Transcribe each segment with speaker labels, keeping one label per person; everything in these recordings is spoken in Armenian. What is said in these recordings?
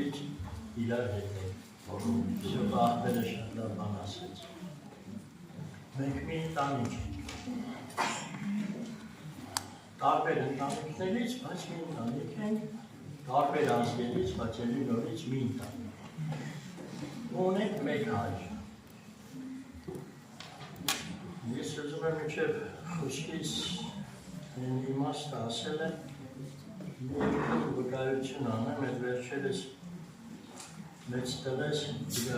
Speaker 1: Աղբերից իրար հետ ենք։ Սյոտ աղբերը շատ լավ բան ասեց։ Մենք մի ընտանիք ենք։ Տարբեր ընտանիքներից, բայց մի ընտանիք ենք, տարբեր ազգերից, բայց ելի նորից մի ընտանիք։ Ունենք մեկ հայր։ Ես ուզում եմ մինչև խոսքից իմաստը ասել եմ, մի վկայություն անեմ, այդ վերջերս մեծ տղես իր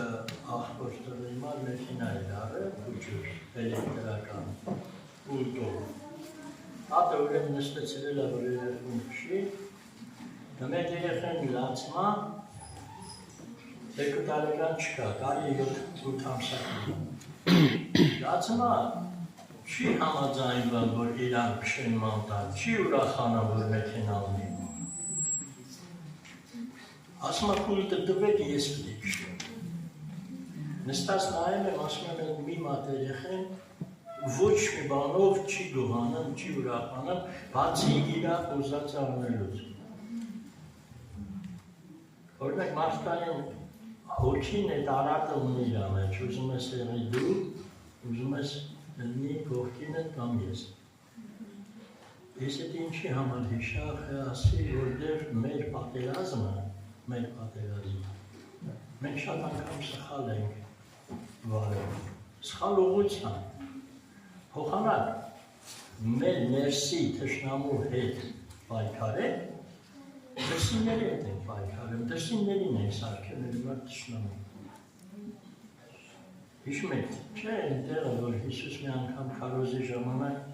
Speaker 1: աղբոր տղի մար մեքենա էր առել, ուջուր, էլեկտրական, ուլտով։ Հատը ուրեմն նստեցրել է, որ երեխուն քշի, մեկ երեխեն լացմա, 2 տարեկան չկա, կարի 7 ամսակի։ Լացմա չի համաձայնվել, որ իրան քշեն մանտան, չի ուրախանա, որ մեքենա ունի։ Ասում է կուլտը տվեք, ես պիտի քշեմ։ Նստած նայել եմ, ասում եմ, այդ մի մատ երեխեն ոչ մի բանով չի գոհանում, չի ուրախանում, բացի իրա ուզած անելուց։ Օրինակ մարդկային հոգին այդ արատը ունի իրա մեջ, ուզում ես եղի դու, ուզում ես լինի կողքինը կամ ես։ Ես այդ ինչի համար հիշախ է ասի, որտեղ մեր պատերազմը, մենք շատ անգամ սխալ ենք վարել, սխալ ուղղությամբ, փոխանակ մեր ներսի թշնամու հետ պայքարել, դրսինների հետ ենք պայքարել, դրսիններին ենք սարքել մեր մար թշնամու։ Հիշում եք, չէ այնտեղը, որ Հիսուս մի անգամ քարոզի ժամանակ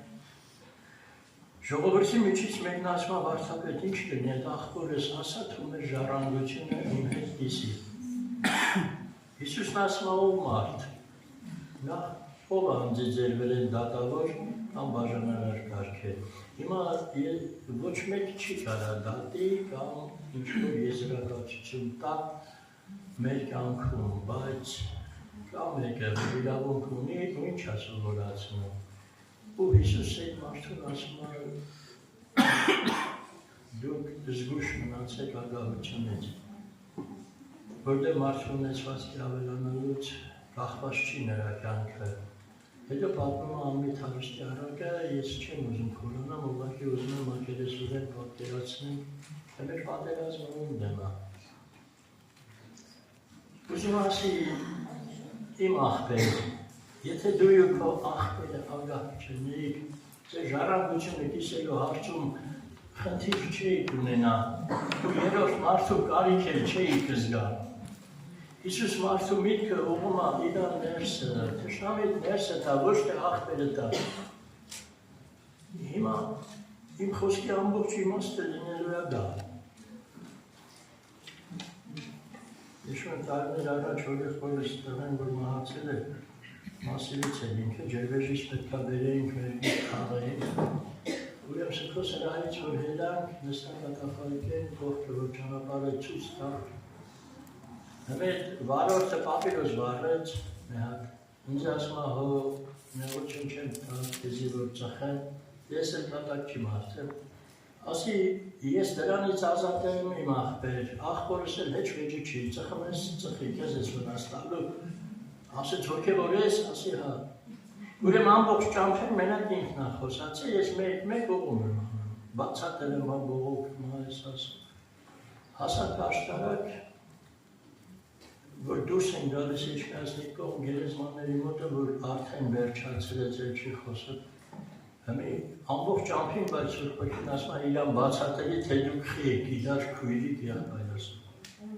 Speaker 1: ժողովրդի միջից մեկն ասում է վարդապետ, ինչ լինի, այդ աղբորս ասա, թող մեր ժառանգությունը իմ հետ դիսի։ Հիսուսն ասում է ով մարդ, նա ով է անձիձերվել են դատավոր կամ բաժանարար կարգել։ Հիմա ոչ մեկ չի կարա դատի կամ ինչ-որ եզրակացություն տա մեր կյանքում, բայց կամ մեկը իրավունք ունի ու ինչ է սովորացնում։ Ու Հիսուս այդ մարդուն ասում է դուք զգույշ մնացեք ագահությունից, որտեղ մարդու ունեցվածքի ավելանալուց կախված չի նրա կյանքը։ Հետո պատմում է Անմիտ Հարստյարակը, ես չեմ ուզում խորանամ, ուղղակի ուզում եմ ակերեսուրեն պատկերացնեմ, թե մեր պատերազմը ում դեմ է։ Ուզում ասի իմ աղբեր, եթե դու ու քո աղբերը ագահ չնեիք, ձեր ժառանգությունը կիսելու հարցում խնդիր չէիք ունենա, ու երրորդ մարդու կարիք էլ չէիք զգա։ Հիսուս մարդու միտքը ուղղում է իր ներսը, թշնամիտ ներսը տա, ոչ թե աղբերը տա։ Հիմա իմ խոսքի ամբողջ իմաստը լինելու է դա։ Հիշում եմ տարիներ առաջ հորեղբորս տղեն, որ մահացել է, Մասիվից էլ ինքը ջերվեժից պետքա բերեինք մեր խաղային։ Ուրեմ սքոս հրահից, որ հելանք, նստան կատախալիկեն, կողքը, որ ճանապարը ցույց տա։ Հմետ վարորդը պապիրոս վարեց, մի հատ, ինձ ասում է հո, նեղություն չեմ տա, քեզի որ ծխեմ, ես էլ կատակ չի մարդել։ Ասի, ես դրանից ազատ եմ իմ աղբեր, աղբորս էլ հեչ վեջը չի, ծխում ես ծխի, քեզ ես վնաստալու։ Ասեց հոգևոր ես, ասի հա։ Ուրեմ ամբողջ ճամփեն մենակ ինքն է խոսացել, ես մեկ ուղում եմ անում, բացատել եմ բողոքում այս ասում։ Հասանք աշտարակ, որ դուրս են գալիս իշխանցի կողմ գերեզմանների մոտը, որ արդեն վերջացրեց էլ չի խոսել։ Հմի ամբողջ ճամփին, բայց Սուրբոքին ասում է իրան բացատելի, թե դուք խի եք, իրար քույրիկ եղբայր ասում։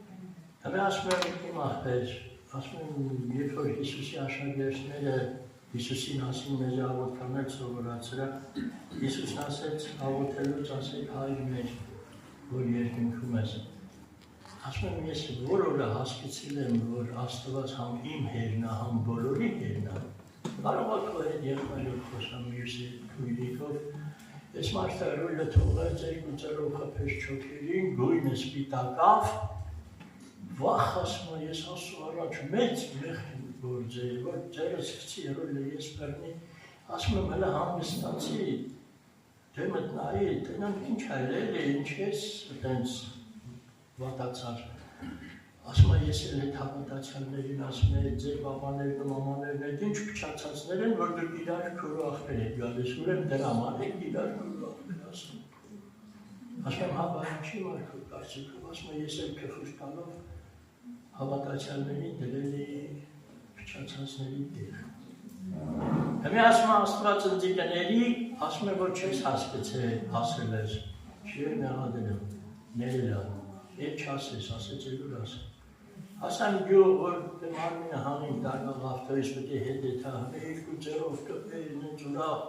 Speaker 1: Հմի ասում եմ իմ աղբեր, ասում եմ, երբ որ Հիսուսի աշակերտները Հիսուսին ասում մեզ աղոթքանել սովորացրել, Հիսուսն ասեց աղոթելուց ասեք հայր մեր, որ երկնքում ես։ Ասում եմ, ես որ օրը հասկացել եմ, որ Աստված համ իմ հերն է, համ բոլորի հերն է, կարող է քո հետ եղբայրով խոսամ մյուսի քույրիկով, ես մարդը ռոլը թողեց, երկու ծերով խփեց չոքերին, գույնը սպիտակավ, վախ ասում եմ, ես ասում առաջ մեծ մեղք գործել, որ ձերս խցի ռոլը ես բեռնի, ասում եմ, հլը համստացի, դե մտնայի, տնանք ինչ հայր էլի, ինչ ես տենց վատացար, ասում եմ ես էլ այդ հավատացյալներին ասում եմ ձեր բաբաներն ու մամաներն այդ ինչ փչացածներ են, որ դուք իրար քուրու ախպեր եք գալիս, ուրեմն դրա համար եք իրար քուրու ախպեր ասում։ Ասում եմ հա բա ինչի մարդու կարծիքով, ասում եմ ես էլ քֆուր տալով հավատացյալներին դրել էի փչացածների տեղ։ Հիմա ասում եմ Աստված ընձիկների, ասում եմ որ չես հասկացել ասել ես, չի մեղադրել, ներելա, ետ չասես, ասեց էլ ուր ասել։ Ասեմ գյուղ, որ մարմինը հանին դարգաղ ավտոյից պետի հետ է թահնի, երկու ձերով կպեին ընց ուրախ,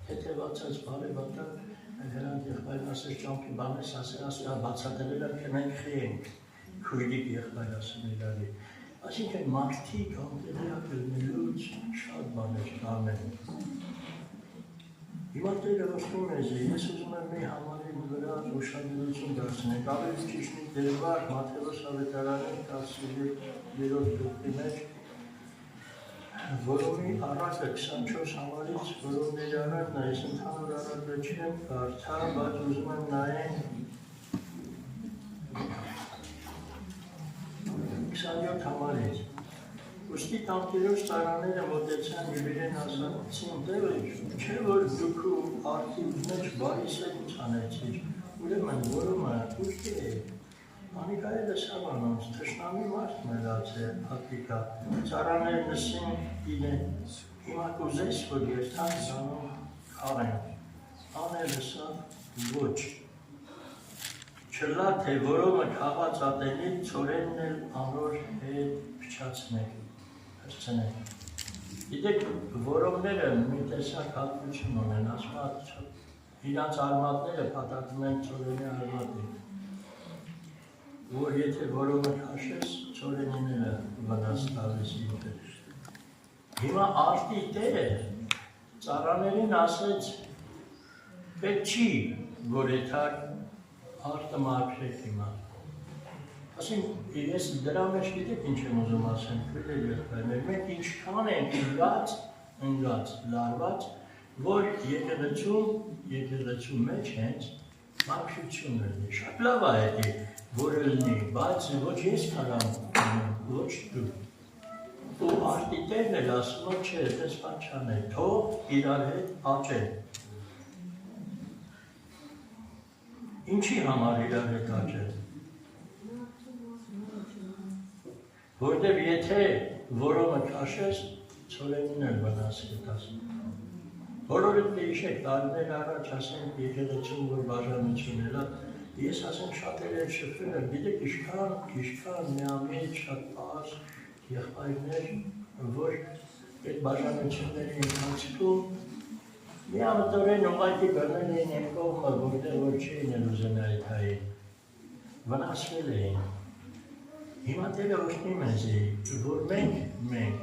Speaker 1: հետևացած բարևատար, հրանտ եղբայրն ասես ճամպի բանես ասել, բացատելել եմ, կնենք խիենք, քույրիկ եղբայր ասում իրարի։ Այսինքն մարդիկ անտեղյակ ելնելուց շատ բաներ կարմեն։ Հիմա Տերը ոսնում ես, ես ուզում եմ մի համարին վրա ուշադրություն դարձնենք, ավելի ճիշտ մի դերվար Մատթեոս ավետարանի 13-րդ գլխի մեջ, որոնի առակը 24 համարից, որոնների առակն է, ես ընդհանուր առակը չեմ կարդա, բայց ուզում եմ նայեն 27 համարից։ Ուստի տանտիրոջ տարաները մոտեցան և իրեն ասացին Տերը, չէ որ դուք ու արդի մեջ բարի սերուց անեցիր, ուրեմն որումը ուստի է, անիկայել է սավանոնց, թշնամի մարդ մելաց է, հատիկա, ծարաներ նսին իրեն, հիմա կուզես, որ երթան զանում կաղեն, անել սա ոչ, չլա թե որոմը կաղաց ատենիլ, ծորենն էլ անոր հետ փչացնեք, հրցնեք։ Գիտեք, որոմները մի տեսակ հատկություն ունեն, ասված իրանց արմատները պատակում են ծորենի արմատին, որ եթե որոմը քաշես, ծորենիները վնաս տալիս ինքը։ Հիմա արդի Տերը ծառաներին ասեց, պետք չի, որ եթար արդը մարգրեք հիմա։ Ասին, ես դրա մեջ գիտեք ինչ եմ ուզում ասեմ, քույրեր եղբայրներ, մենք ինչքան ենք ընկած, լարված, որ եկեղեցու մեջ հենց մաքրություն լինի, շատ լավ է հետի, որ լինի, բայց ոչ ես կարամ, ոչ դու։ Ու արդի Տերն էլ ասում է, չէ, դες բան չանել, թող իրար հետ աճեն։ Ինչի համար իրար հետ աճեն։ Որտև եթե որոմը քաշես, ծորենին էլ վնաս կտաս։ Բոլորդ դեիշեք, տարիներ առաջ ասենք եկեղեցում, որ բաժանություն էլա, ես ասենք շատեր էլ շփվել եմ, գիտեք իշքան միամիտ շատ պարզ եղբայրներ, որ այդ բաժանությունների ընթացքում միամտորեն ուղղակի բռնել էին այն կողմը, որտեղ որ չէին էլ ուզեն այդ հային, վնասվել էին։ Հիմա Տերը ոսնում ես, որ մենք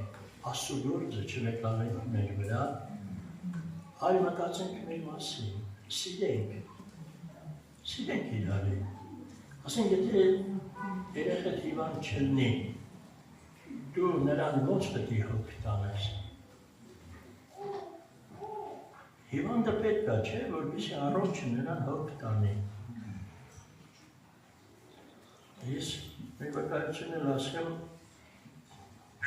Speaker 1: Աստծո գործը չվեկալենք մեր վրա, այլ մտածենք մեր մասին, սիրենք իրարի։ Ասենք, եթե երեխեդ հիվանդ չլինի, դու նրան ոնց պետք է հոգ տանես։ Հիվանդը պետք է, չէ, որպեսզի առողջը նրան հոգ տանի։ Ես մի վկայություն էլ ասեմ,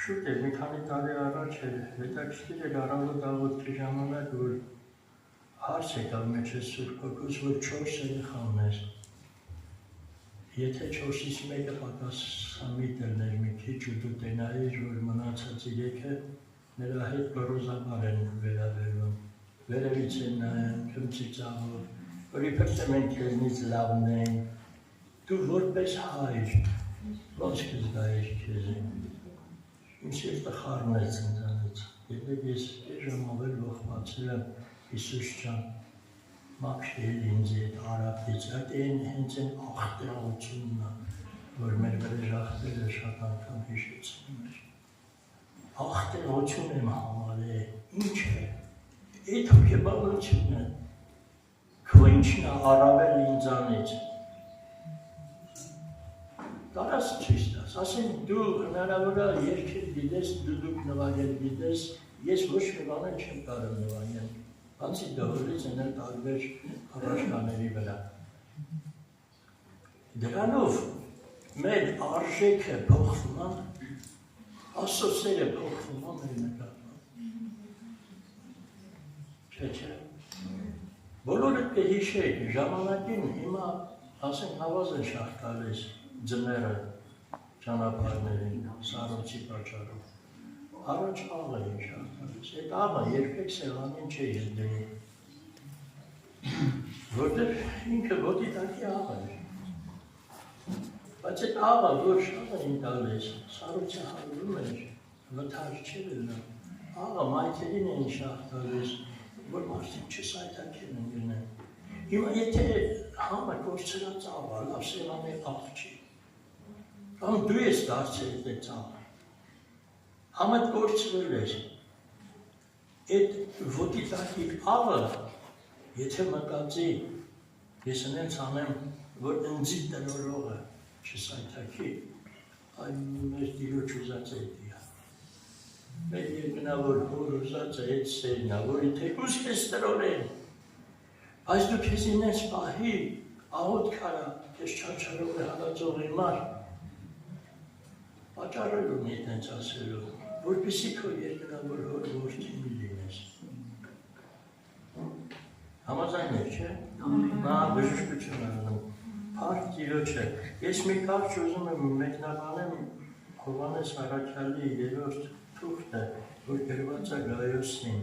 Speaker 1: շուտ է, մի քանի տարի առաջ էր, հետաքրքիր էր առավոտ աղոթքի ժամանակ, որ հարց եկավ մեջս Սուրբ Հոգուց, որ 4 երեխա ուներ։ Եթե 4-ից մեկը պատասխանմիտ ելներ մի քիչ ու դու տենայիր, որ մնացած 3-ը նրա հետ գոռոզաբար են վերաբերվում, վերևից են նայում, քմծիծաղով, որ իբր թե մենք քեզնից լավն ենք, դու որպես հայր, ոնց կզգայիր քեզ են, իմ սիրտը խառնեց ինձանից, եթե ես այժմ ավել ողբացել եմ Հիսուս ջան, մաքրել ինձ այդ հարավից, այդ հենց այն աղտեղությունն է, որ մեր վրեժախտերը շատ անգամ հիշեցնում էր։ Աղտեղություն եմ համարել, ինչ է, այդ հոգեբանությունը, քո ինչն է առավել ինձանից։ Կարաս չիշ տաս, ասենք դու հնարավոր է երկել գիտես, դուք նվագել գիտես, ես ոչ մի բան չեմ կարող նվագել, բացի դահորից են տարբեր առաջկաների վրա։ Դրանով մեր արժեքը փոխվում է, ասոցները փոխվում է մեր նկատմամբ։ Չէ։ Բոլորը կհիշեք, ժամանակին հիմա ասենք հավազն շահ տալիս ձները ճանապարհներին, սառույցի պատճառով։ Առաջ աղը է շահ տալիս, այդ աղը երբեք սեղանին չի դնում, որտեղ ինքը ոտի տակի աղը է։ Բայց այդ աղը, որ շահ էին տալիս, սառույցը հալվում էր, վթար չէր լինում, աղը մայթերին էին շահ տալիս, որ մարդիկ չսայթաքեն են գնեն։ Հիմա եթե համը կորցրած աղը, լավ սեղանի աղ չի, կամ դու ես դարձել այդ աղը, համը կորցրել ես, այդ ոտի տակի աղը, եթե մտածի, ես ընենց անեմ, որ ընձի տնորողը չսայթաքի, այն մեր տիրոջ ուզած է դիա։ Մեր երկնավոր հոր ուզած է այդ սերնա, որի թեկուզ կես տրորեն, այս դու կեզ ինես պահի, աղոտ քարա, կեզ չարչարով է հալածող իմար, պատճառել ունի տենց ասելու, որպեսի քո երկնավոր հոր որդին լինես։ Համաձայն եք, չէ? Նա բժշկություն անում, փառք Տիրոջը։ Ես մի կարճ ուզում եմ մեկնաբանեմ Հովհաննես Առաքյալի 3-րդ թուղթը, որ գրված է Գայոսին։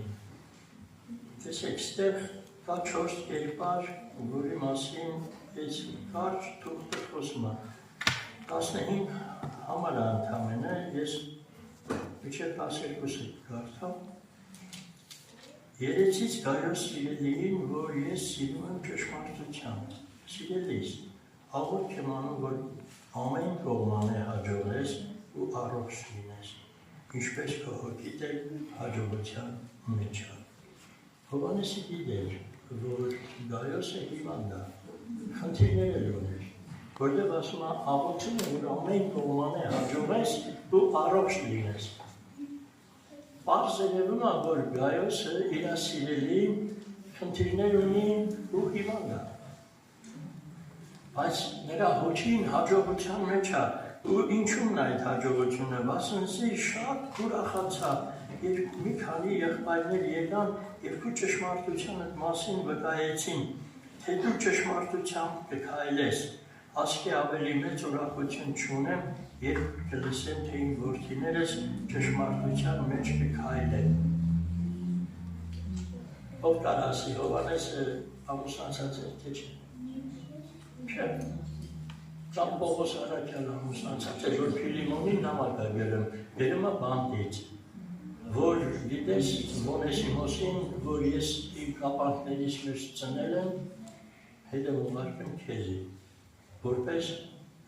Speaker 1: Տեսեք, ստեղ կա 4 կերպար, որի մասին այս կարճ թուղթը խոսում է։ 15 համար ընդամենը, ես մինչև 12-ը կարդամ։ Երեցից Գայոս սիրելիին, որ ես սիրում եմ ճշմարտությամբ, սիրելիս, աղոթք եմ անում, որ ամեն կողմանը հաջողես ու առողջ լինես, ինչպես քո հոգիդ է հաջողության մեջ է։ Հովհաննեսը գիտեր, որ Գայոսը հիվանդ է, խնդիրներ ուներ, որտեղ ասում է աղոթում է, որ ամեն կողմանը հաջողես ու առողջ լինես։ Պարզ երևում է, որ Գայոսը իր սիրելի խնդիրներ ունի ու հիվանդ է։ Բայց նրա հոգին հաջողության մեջ է, ու ինչու՞մն է այդ հաջողությունը, վասնզի շատ ուրախացավ, երբ մի քանի եղբայրներ եկան եւ քո ճշմարտության մասին վկայեցին, թե դու ճշմարտությամբ կքայլես, ասկի ավելի մեծ ուրախություն չունեմ, երբ կլսեմ, թե իմ որդիներս ճշմարտության մեջ կքայլեն։ Ով կար ասի, Հովհաննեսը ամուսնացած է, թե չէ։ Չէ, կամ Պողոս Առաքյալը ամուսնացած է, որ Փիլիմոնին նամակ է գրում է բանտից, որ գիտես Մոնեսիմոսին, որ ես իմ կապանքներից մեջ ծնել եմ, հետևողարկեմ քեզի, որպես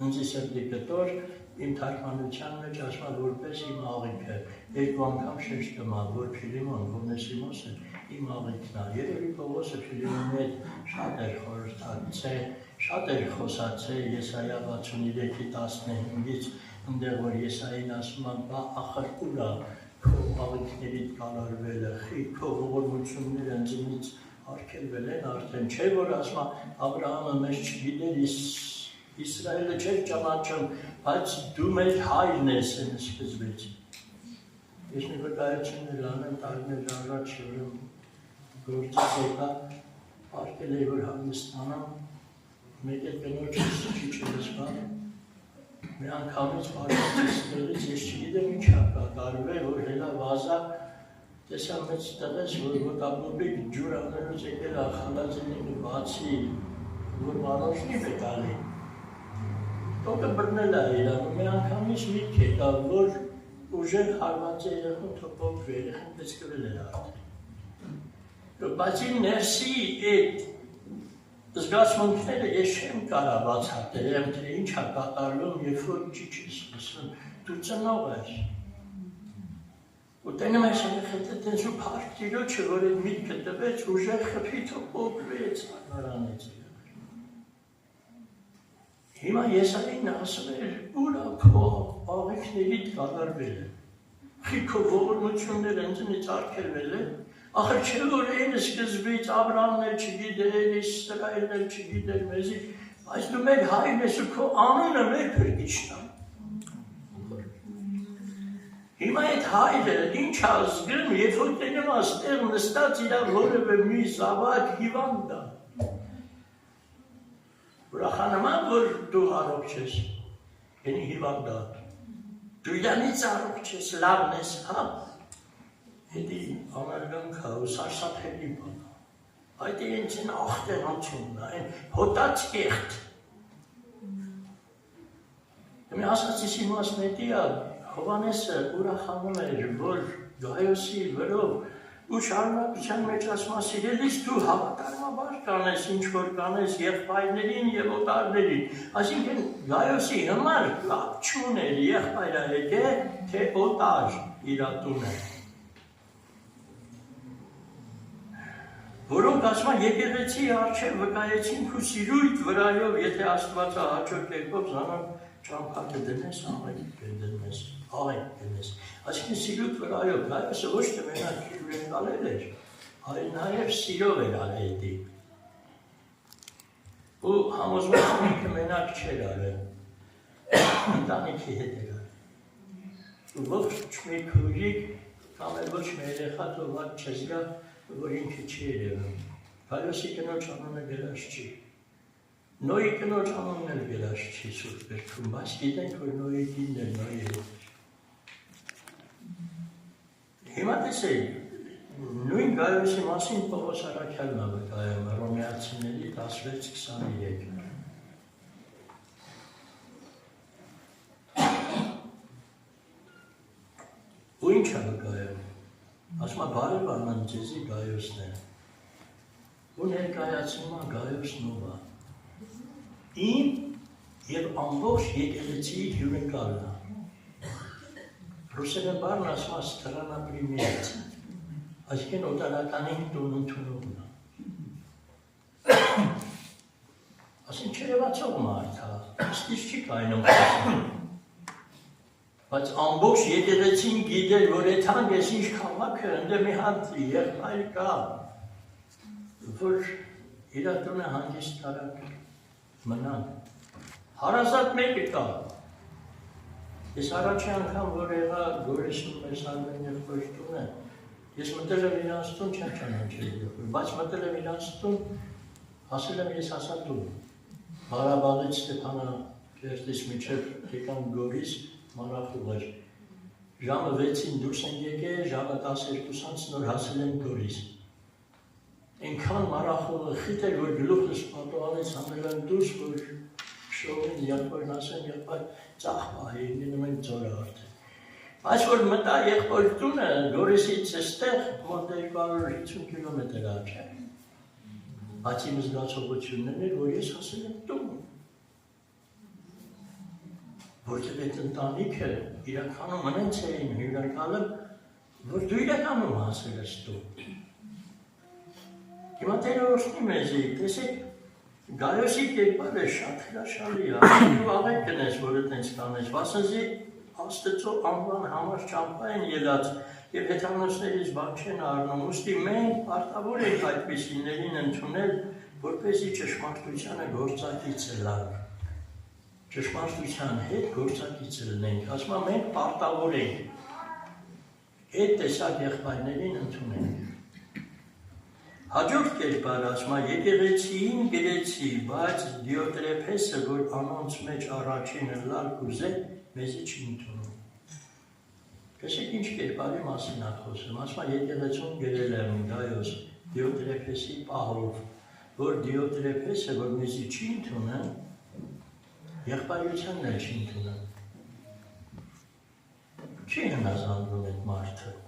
Speaker 1: ինձի սրտի կտոր, իմ թարգմանության մեջ ասում որպես իմ աղիքը, երկու անգամ շեշտում է, որ Փիլիմոն, Մոնեսիմոսը իմ աղիքն է, երևի Պողոսը Փիլիմոնի հետ շատ էր խորհրդակցել, շատ էր խոսացել Եսայա 63:15-ից, այնտեղ որ Եսային ասում է, բա ախր ուր է քո աղիքներիդ կալարվելը, քո ողորմությունները ինձնից արգելվել են արդեն, չէ որ ասում է Աբրահամը մեզ չգիտեր, Իսրայելը չէր ճանաչում, բայց դու մեր հայրն ես են սկզբից։ Ես մի վկայություններ անեմ տարիներ առաջ, գործից եկա, արկել էի, որ Հանգստանամ, մեկ էլ կնոջս չի չլսվան, մի անգամից պարվածից տեղից, ես չգիտեմ ինչ կատարվել, որ հելա վազա, տեսա մեծ տղես, որ ոտաբոբիկ ջուր անելուց եկել ախալածինի բացի, որ մարոշնի վետալի, տոկը բրնել է իրանում, մի անգամից միտք եկա, որ ուժեղ հարված է երեխուն թոպով երեխուն պես կվել էր արդեն։ Բայց իմ ներսի այդ զգացմունքները ես չեմ կարա բացատրեմ, թե ինչ է կատարվում, երբ որ ինչի չես լսում, դու ծնող ես։ Ու տենում ես երեխեքը տենց ու փառք Տիրոջը, որ այդ միտքը տվեց, ուժեղ խփի թոպով վեց նրանից։ Հիմա Եսային ասում էր, ուր է քո աղիքներիդ կատարվել է, քո ողորմությունները ինձնից արգելվել է, ախր չէ որ այն սկզբից Աբրահամն էլ չգիտեր, Իսրայելն էլ չգիտեր մեզի, Այս դու մեր հայրն ես ու քո անունը մեր փրկիչն է։ Հիմա այդ հայրը ինչ ազգում, երբ որ տենում աստեղ նստած իրա որևէ մի զավակ հիվանդ է։ Ուրախանում եմ, որ դու առողջ ես, ենի հիվանդ է։ Դու իրանից առողջ ես, լավն ես, հա։ Հետի անարգանք հա ու սարսափելի բան։ Այդ իրենց են աղտեղությունն է, այն հոտած կեղտ։ Մի ասացիս իմասնետի է, Հովանեսը ուրախանում էր, որ Գայոսի վրով ու շարունակության մեջ ասма սիրելիս դու հավատարմաբար կանես, ինչ որ կանես եղբայրներին և օտարներին։ Այսինքն Գայոսի համար կապ չուներ եղբայրը հետ է, թե օտար իրա տունը։ Որոնք ասма եկեղեցի առջև վկայեցին քու սիրույթ վրայով, եթե Աստվածը հաճո կերպով զանոն ճամփակը դնես, աղայք կդնես, աղայք դնես։ Այսինքն սիրույթ վրայով, Գայոսը ոչ թե մենակ հյուրընկալել էր, այլ նաև սիրով էր արել։ Ու համոզվածունիքը մենակ չէր արել, ընտանիքի հետ էր արել։ Ու ոչ մի քույրիկ կամ ոչ մի երեխա թողած չես գա, որ ինքը չի երևում։ Գայոսի կնոջ անունը գրած չի։ Նոյի կնոջ անունն էլ գրած չի Սուրբ գրքում, բայց գիտենք, որ Նոյի կինն էլ Նոյի հետ էր։ Հիմա տեսեք, նույն Գայոսի մասին Պողոս Առաքյալն է վկայում Հռոմեացիների 16:23։ Ու ինչ է վկայում։ Ասում է բարևանան ձեզի Գայոսն է։ Ու ներկայացնում է Գայոսն ով է։ Իմ և ամբողջ եկեղեցիի հյուրընկալն է։ Ռուսերեն բառն ասում է «ստրանապրիմիացիա», այսինքն օտարականին տուն ընդունողն է։ Այսինքն չերևացող մարդ է, ստիշ չի կայնում ասում։ Բայց ամբողջ եկեղեցին գիտեր, որ այդ հանգես ինչ քաղաքը, ընդ մի հատ եղբայր կա, որ իր տունը հանգիստ կարակ մնան։ Հարազատ մեկը կա։ Ես առաջի անգամ, որ եղա Գորիսում մեզ Արմեն եղբայր տունը, ես մտել եմ իրանց տուն, չեմ ճանաչել եղբայր, բայց մտել եմ իրանց տուն, ասել եմ ես ասա տուն։ Ղարաբաղից Ստեփանագերտից մինչև եկան Գորիս, Մարախուղ էր։ Ժամը 6-ին դուրս են եկել, ժամը 12-ից նոր հասել են Գորիս։ Այնքան Մարախուղը խիտ էր, որ գլուխս պատուհանից հանել եմ դուրս, որ շողին եղբորն ասեմ, եղբայր ծախ պահի, գնում ենք ձորը արդեն։ Բայց որ մտա եղբոր տունը, Գորիսից էստեղ մոտ 250 կիլոմետր աջ է։ Բայց իմ զգացողությունն էր, որ ես հասել եմ տուն։ Որտեղ այդ ընտանիքը իրականում մնենց էին հյուրընկալում, որ դու իրականում հասել ես տուն։ Հիմա Տերը օրհնի մեզի, տեսեք, Գայոսի կերպարը շատ հրաշալի է, դու աղեք կնես, որ այդպես կանես, վասնզի Աստծո անվան համար ճամփա են ելած եւ հեթանոսներից բան չեն առնում, ուստի մենք պարտավոր ենք այդպիսիներին ընդունել, որպեսզի ճշմարտությանը գործակիցը լավ, ճշմարտության հետ գործակիցը լինենք, ասում եմ մենք պարտավոր ենք այդ տեսակ եղբայրներին ընդունենք։ Հաջորդ կերպար ասում է եկեղեցիին գրեցի, բայց Դիոտրեփեսը, որ անոնց մեջ առաջինը լալ կուզե, մեզի չի ընդունում։ Տեսեք ինչ կերպարի մասին է խոսում, ասում է եկեղեցուն գրել եմ Գայոս Դիոտրեփեսի պահով, որ Դիոտրեփեսը, որ մեզի չի ընդունում, եղբայրությանն էլ չի ընդունում։ Չի հնազանդվում այդ մարդը։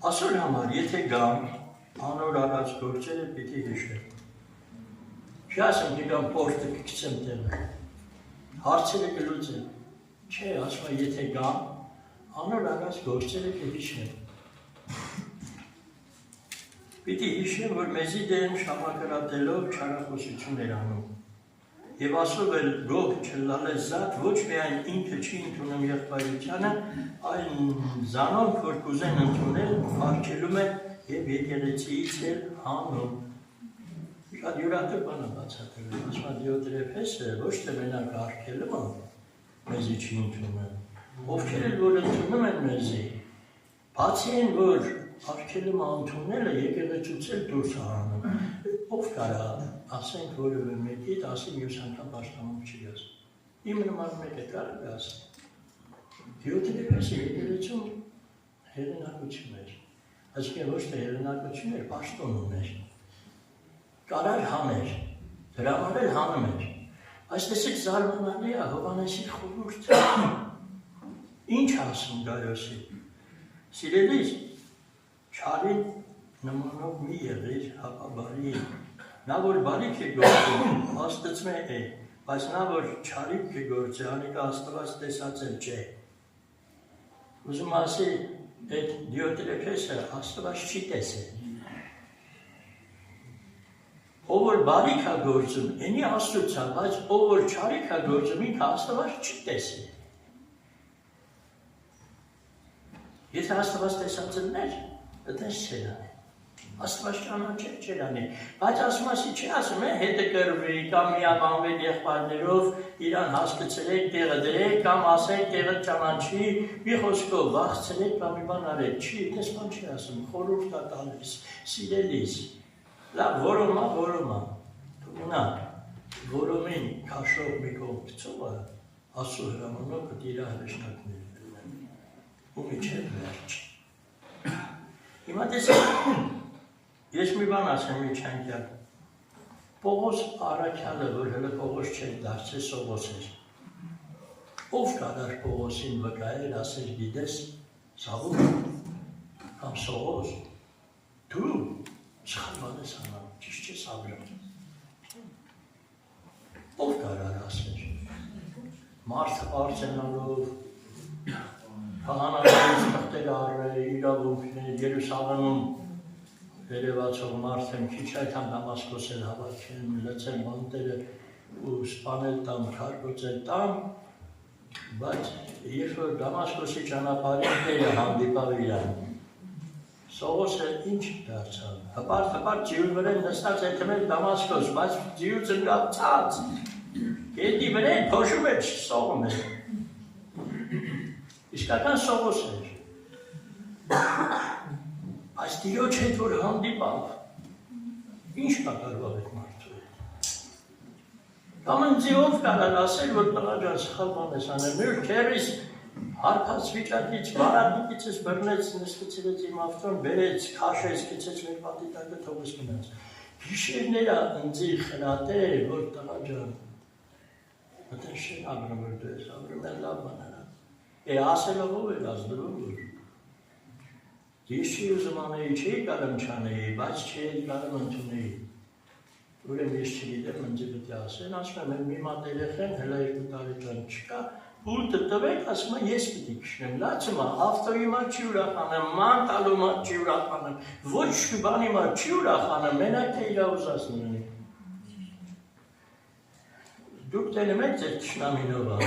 Speaker 1: Ասոր համար, եթե գամ, անոր արած գործերը պիտի հիշեմ։ Չի ասեմ, դիգամ պորտը կգցեմ տեղը, հարցերը կլուծեմ, չէ, ասում է, եթե գամ, անոր արած գործերը կհիշեմ։ Պիտի հիշեմ, որ մեզի դեմ շամակրատելով չարախոսություն էր անում։ Եվ ասով էլ գող չլալես զատ, ոչ միայն ինքը չի ընդունում եղբայրությանը, այլ զանոնք, որ կուզեն ընդունել, արգելում է և եկեղեցիից էլ հանում։ շատ յուրահատուկ բան է բացատրել, ասում է Դիոտրեփեսը ոչ թե մենակ արգելում է, մեզի չի ընդունում, ովքեր էլ որ ընդունում են մեզի, բացի են, որ արգելում է ընդունելը, եկեղեցուց էլ դուրս է անում, ով կարա ասենք որևէ մեկիդ, ասի մյուս անգամ պաշտամունք չի ասում, իմ նման մեկ է կարող է ասել, Դիոտրեփեսը եկեղեցում հեղինակություն էր, այսինքն ոչ թե հեղինակություն էր, պաշտոն ուներ, կարար հաներ, դրա համար էլ հանում էր, այս տեսեք զարմանալի է Հովհաննեսի խորհուրդը, ինչ ասում Գայոսի, սիրելիս, չարին նմանով մի եղիր, հապա բարի է, նա որ բարիք է գործում, աստծմե է, բայց նա որ չարիք է գործի, անիկա Աստված տեսած էլ չէ, ուզում ասի, այդ Դիոտրեփեսը Աստված չի տեսել, ով որ բարիք է գործում, ենի Աստծուց է, բայց ով որ չարիք է գործում, ինքը Աստված չի տեսել, եթե Աստված տեսած լներ, այդպես չէր անի, Աստված ճանաչել չէր անի, բայց ասում ասի չի ասում է, հետը կրվի, կամ միաբանվել եղբայրներով, իրան հասկացրեք, տեղը դրեք, կամ ասեք, տեղը ճանաչի, մի խոսքով վախցրեք, կամ մի բան արեք, չի, այդպես բան չի ասում, խորհուրդ է տալիս, սիրելիս, լավ, որոմա, թողնա, որոմին քաշող մի կողմ գցողը, Աստծո հրամանով պետք է իր հրեշտակներ բերեն, ու միջև վերջ։ Հիմա տեսեք, ես մի բան ասեմ միջանկյալ, Պողոս Առաքյալը, որ հələ Պողոս չէր դարձել, Սողոս էր, ով կարար Պողոսին վկայել, ասել գիտես, Սաղում, կամ Սողոս, դու սխալ բան ես անում, ճիշտ չես ապրում, ով կարար ասել, մարդը արձենալով, Քահանաներից թղթեր առել, իրավունքներ, Երուսաղեմում վերևացող մարդ եմ, քիչ այդ համ Դամասկոս էլ հավաքեմ, լցել բանտերը ու սպանել տամ, քարկոծել տամ, բայց երբ որ Դամասկոսի ճանապարհին տերը հանդիպավ իրան, Սողոսը ինչ դարձավ, հպարտ ջիու վրեն նստած է թմել Դամասկոս, բայց ջիու ծնգավ ծած, գետի վրեն փոշում էր, սողում էր, իսկական Սողոս էր, այս տիրոջ հետ որ հանդիպավ, ինչ կատարվավ այդ մարդու հետ, կամ ինձի ով կարան ասել, որ տղաջան սխալ բան ես անել, նույր քերիս հարբած վիճակից, վարադիկից ես բրնեց, նստեցրեց իմ ավտոն, բերեց, քաշեց, կեցեց մեր պատի տակը, թողես գնաց, գիշերները ինձի խրատեր, որ տղաջան, մտեն շեն ագրում որ դու ես, ագրում են լավ բան ասելով ով էր ազդրում որ ես չի ուզում անեի, չէի կարում չանեի, բայց չէի կարում ընդունեի, ուրեմ ես չգիտեմ, ինձի պետք է ասեն, ասում եմ, մի մատ երեխեն, հելա 2 տարեկան չկա, ուլտը տվեք, ասում եմ, ես պետք է քշնեմ, լացում եմ, ավտոյի մատ չի ուրախանեմ, ման տալու մատ չի ուրախանեմ, ոչ բանի մատ չի ուրախանեմ, մենակ թե իրա ուզասնում եմ, դուք տենում եք ձեր թշնամինով ան,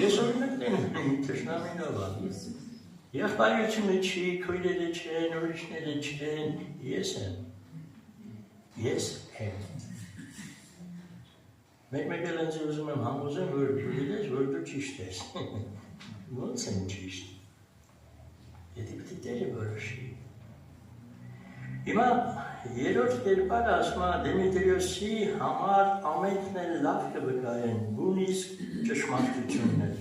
Speaker 1: ես օրինակ տենում եմ թշնամինով ան, եղբայրությունը չի, քույրերը չեն, ուրիշները չեն, ես եմ, մեկ էլ ինձ ուզում եմ համոզեմ, որ դու գիտես, որ դու ճիշտ ես, ոնց եմ ճիշտ, եթե պետք է Տերը որոշի, հիմա երրորդ կերպարը ասում է Դիմիտրիոսի համար ամենքն էլ լավ կվկայեն, նույնիսկ ճշմարտությունն է,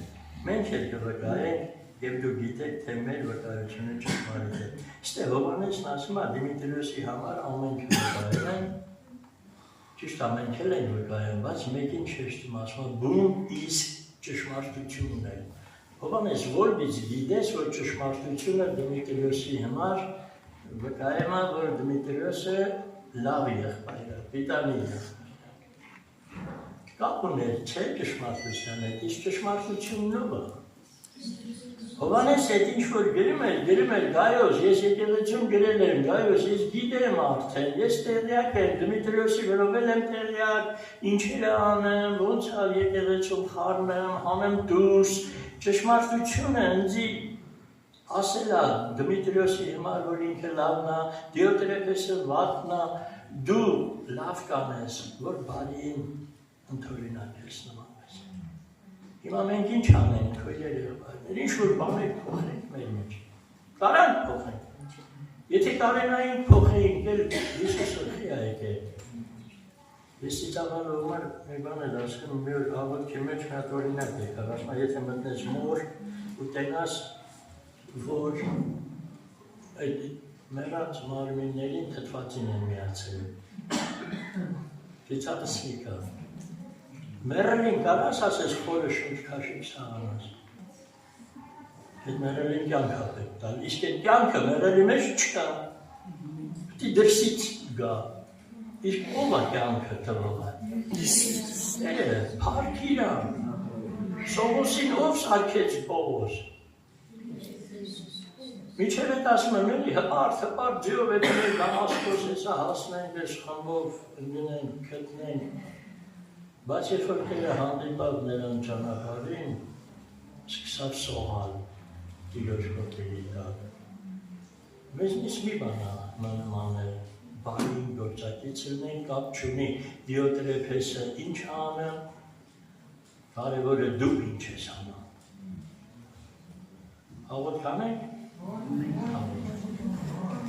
Speaker 1: մենք էլ կվկայենք, և դու գիտեք, թե մեր վկայությունը ճշմարիտ է, ստե Հովհաննեսն ասում է Դիմիտրիոսի համար ամենք վկայեն, ճիշտ ամենք էլ են վկայեն, բայց մեկին շեշտում ասում է բուն իսկ ճշմարտությունն է, Հովհաննես որից գիտես, որ ճշմարտությունը Դիմիտրիոսի համար վկայում է, որ Դիմիտրիոսը լավ եղբայր է, պիտանի եղբայր է, կապ ուներ չէ ճշմարտության հետ, իսկ ճշմարտությունն ով է, Հովհաննես հետ ինչ-որ գրում էր Գայոս, ես եկեղեցում գրել եմ, Գայոս, ես գիտեմ արդեն, ես տեղյակ եմ, Դիմիտրիոսի վրովել եմ տեղյակ, ինչեր անեմ, ոնց եկեղեցում խառնեմ, հանեմ դուրս, ճշմարտությունը ինձի ասել է Դիմիտրիոսի համար, որ ինքը լավն է, Դիոտրեփեսը վատն է, դու լավ կանես, որ բարին ընդօրինակ ես նմանես։ Հիմա մենք ինչ անենք, քույրեր եղբայրներ, ինչ-որ բաներ փոխենք մեր մեջ, կարանք փոխենք։ Եթե կարենային փոխեինք, էլ Հիսուսը չի է եկել։ Ես ծիծաղալով մեր բան էլ ասում, մի օր աղոթքի մեջ մի հատ օրինակ եկավ, ասում եթե մտնես մոր ու տենաս, որ այդ մեռած մարմիններին թթվածին են միացել։ Ծիծաղս եկավ։ Մեռելին կարաս ասես խորը շունչ քաշիկ սաղանաս։ Այդ մեռելին կյանք ապեք տալ, իսկ այդ կյանքը մեռելի մեջ չկա։ Պետք է դրսից գա։ Իսկ ով է կյանքը տվող է։ Փառք իրան։ Սողոսին ով սարքեց Պողոս։ Միջև էդ ասում եմ, էլի հպարտ ձիով էդ մեր Դամասկոս հեսա հասնենք, ես խմբով գնենք, գտնենք, բայց երբ որ կերը հանդիպավ նրան ճանապարհին, սկսավ սողալ Տիրոջ ոտերի տակ։ Մեզնից մի բան անել, բարին գործակից լինենք, կապ չունի, Դիոտրեփեսը ինչ անել, կարևորը դու ինչ ես անել։ Աղոթք անենք? Amen.